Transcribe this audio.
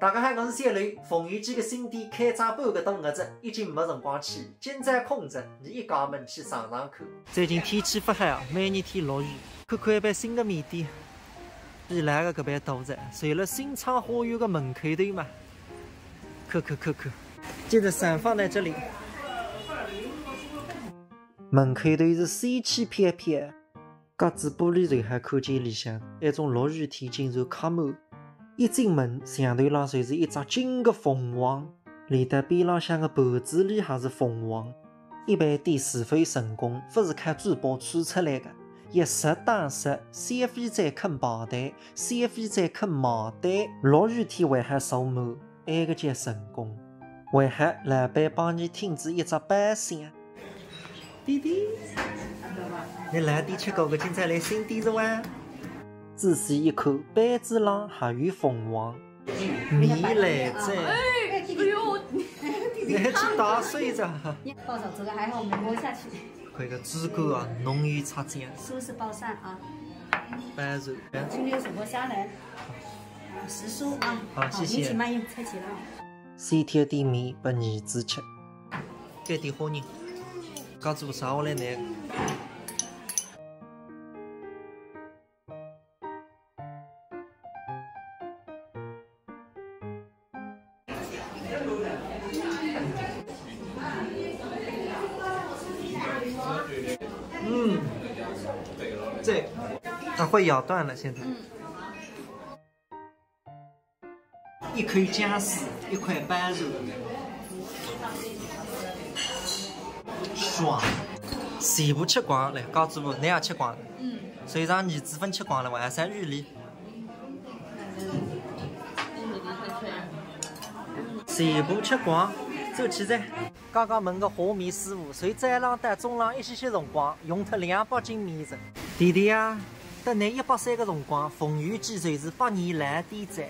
大家好，我是小雷。风雨季的新店开张半个多日子，已经没辰光去，进展空着，你一家门去上看。最近天气不好，每日天落雨。看看一爿新的面店，比来的搿爿大着，随了新昌花园的门口头嘛。看。接着散放在这里，门口头是水汽翩翩，格子玻璃头还看见里向那种落雨天竟然开满。一进门，墙头浪就是一只金的凤凰，连带边浪向的盘子里还是凤凰。一爿店是否成功，不是看珠宝穿出来的。一时打时，消费者肯排队，消费者肯买单。落雨天还还售满，那个叫成功。还还老板帮你添置一只摆箱。弟弟，你来店吃过个今朝来新店是哇？仔细一看，杯子上还有凤凰，米来着。哎呦，你还去打水着？爆炒这个还好没摸下去。看个猪骨啊，浓郁擦酱。酥是爆散啊。白肉。今天有什么虾仁？时蔬啊。好，谢谢。你请慢用，菜齐了。3天点面拨儿子吃。该点花仁。刚做啥我来拿？这它会咬断了，现在。一口姜丝，一块白肉，爽！全部吃光了，告诉我，你也吃光了。所以让儿子分吃光了，还剩玉梨。全部吃光，走起噻！刚刚问个和面师傅，谁在浪带中浪一些辰光，用脱200斤面子。弟弟啊，等你130个辰光，风雨季就是8年来点赞。